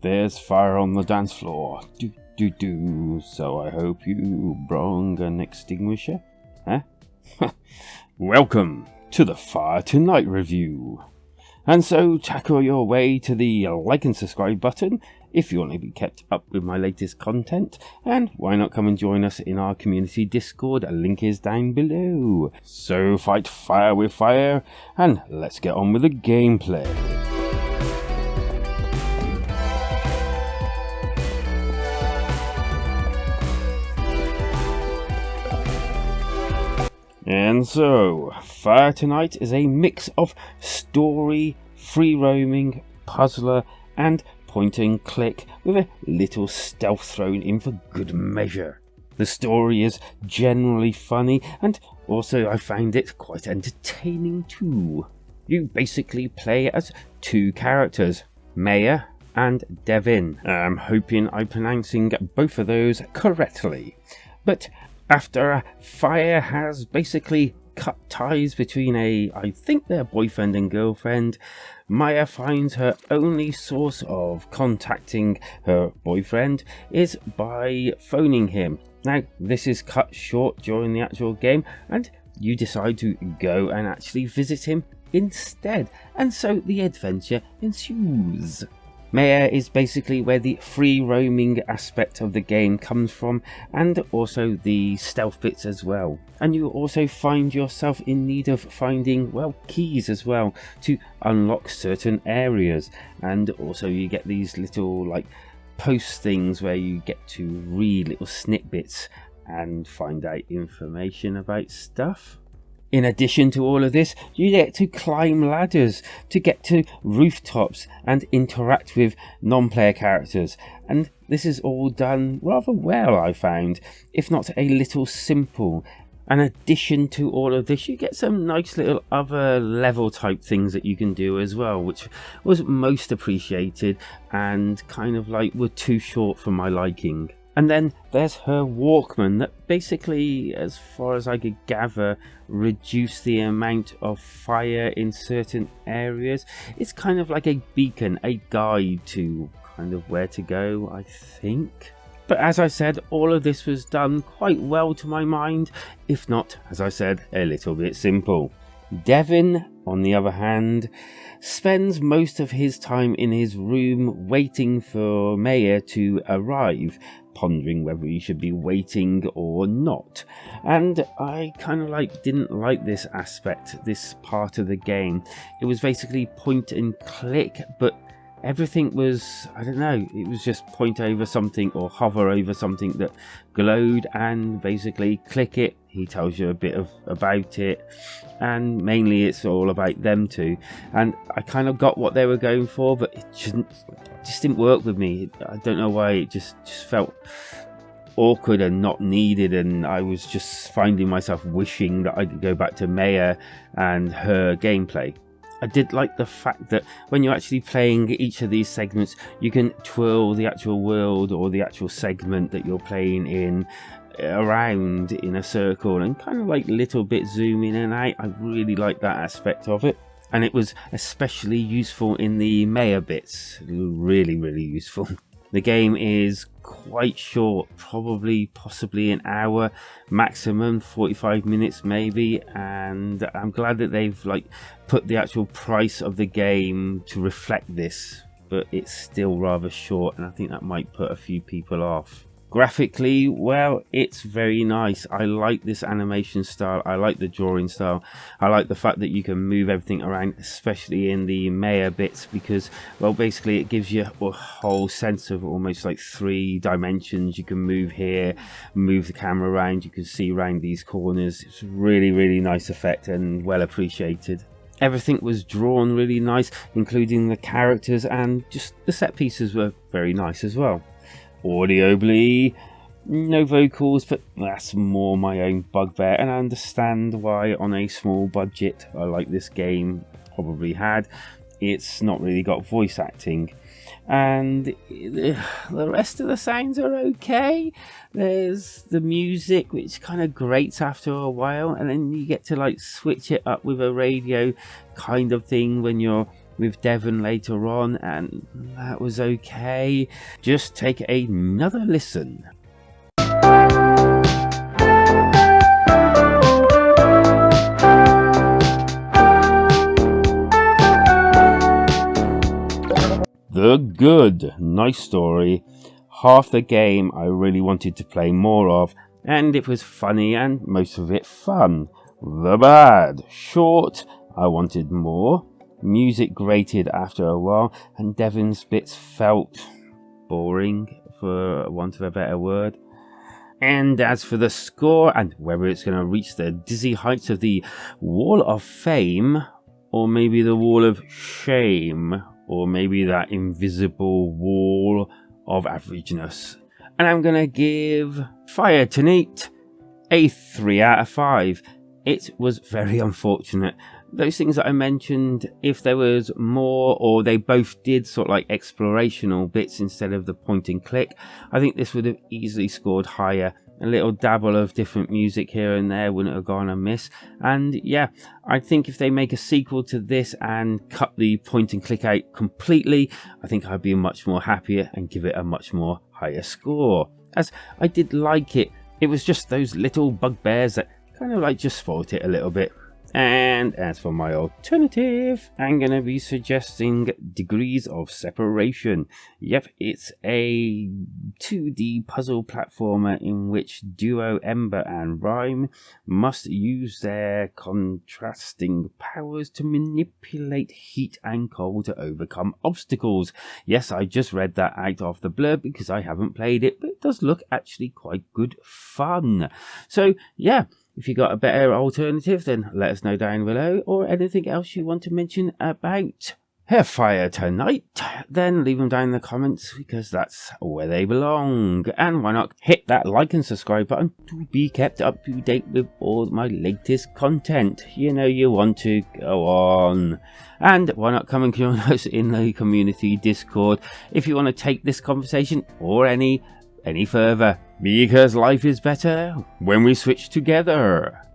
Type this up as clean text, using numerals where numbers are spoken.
There's fire on the dance floor. Do do do. So I hope you brung an extinguisher? Huh? Welcome to the Fire Tonight review. And so tackle your way to the like and subscribe button if you want to be kept up with my latest content, and why not come and join us in our community Discord, a link is down below. So fight fire with fire, and let's get on with the gameplay. And so, Fire Tonight is a mix of story, free roaming, puzzler, and point and click with a little stealth thrown in for good measure. The story is generally funny, and also I find it quite entertaining too. You basically play as two characters, Maya and Devin. I'm hoping I'm pronouncing both of those correctly. But after Fire has basically cut ties between I think they're boyfriend and girlfriend, Maya finds her only source of contacting her boyfriend is by phoning him. Now, this is cut short during the actual game, and you decide to go and actually visit him instead, and so the adventure ensues. Maya is basically where the free roaming aspect of the game comes from, and also the stealth bits as well. And you also find yourself in need of finding, well, keys as well to unlock certain areas. And also you get these little like post things where you get to read little snippets and find out information about stuff. In addition to all of this, you get to climb ladders to get to rooftops and interact with non-player characters, and this is all done rather well, I found, if not a little simple. In addition to all of this, you get some nice little other level type things that you can do as well, which was most appreciated and kind of like were too short for my liking. And then there's her Walkman that basically, as far as I could gather, reduced the amount of fire in certain areas. It's kind of like a beacon, a guide to kind of where to go, I think. But as I said, all of this was done quite well to my mind, if not, as I said, a little bit simple. Devin, on the other hand, spends most of his time in his room waiting for Maya to arrive, pondering whether he should be waiting or not. And I kind of didn't like this aspect, this part of the game. It was basically point and click, but everything was, I don't know, it was just point over something or hover over something that glowed and basically click it. He tells you a bit about it, and mainly it's all about them two. And I kind of got what they were going for, but it just didn't work with me. I don't know why, it just felt awkward and not needed, and I was just finding myself wishing that I could go back to Maya and her gameplay. I did like the fact that when you're actually playing each of these segments, you can twirl the actual world or the actual segment that you're playing in around in a circle and kind of like little bit zoom in and out. I really like that aspect of it. And it was especially useful in the Maya bits. Really, really useful. The game is quite short, possibly an hour, maximum 45 minutes maybe, and I'm glad that they've put the actual price of the game to reflect this, but it's still rather short, and I think that might put a few people off. Graphically, well, it's very nice. I like this animation style. I like the drawing style. I like the fact that you can move everything around, especially in the Maya bits, because, well, basically it gives you a whole sense of almost like 3 dimensions. You can move here, move the camera around, you can see around these corners. It's really, really nice effect and well appreciated. Everything was drawn really nice, including the characters, and just the set pieces were very nice as well. Audibly, no vocals, but that's more my own bugbear, and I understand why on a small budget like this game probably had, it's not really got voice acting. And the rest of the sounds are okay. There's the music, which kind of grates after a while, and then you get to switch it up with a radio kind of thing when you're with Devon later on, and that was okay. Just take another listen. The Good, nice story. Half the game I really wanted to play more of, and it was funny and most of it fun. The Bad, short, I wanted more. Music grated after a while, and Devon's bits felt boring, for want of a better word. And as for the score, and whether it's going to reach the dizzy heights of the Wall of Fame, or maybe the Wall of Shame, or maybe that invisible wall of averageness. And I'm going to give Fire Tonight a 3 out of 5. It was very unfortunate. Those things that I mentioned, if there was more, or they both did sort of like explorational bits instead of the point and click, I think this would have easily scored higher. A little dabble of different music here and there wouldn't have gone amiss. And yeah, I think if they make a sequel to this and cut the point and click out completely, I think I'd be much more happier and give it a much more higher score. As I did like it, it was just those little bugbears that kind of like just spoilt it a little bit. And as for my alternative, I'm going to be suggesting Degrees of Separation. Yep, it's a 2D puzzle platformer in which duo Ember and Rhyme must use their contrasting powers to manipulate heat and cold to overcome obstacles. Yes, I just read that out of the blurb because I haven't played it, but it does look actually quite good fun. So yeah, if you got a better alternative, then let us know down below, or anything else you want to mention about Fire Tonight, then leave them down in the comments because that's where they belong. And why not hit that like and subscribe button to be kept up to date with all my latest content. You know you want to, go on. And why not come and join us in the community Discord if you want to take this conversation or any further, because life is better when we switch together.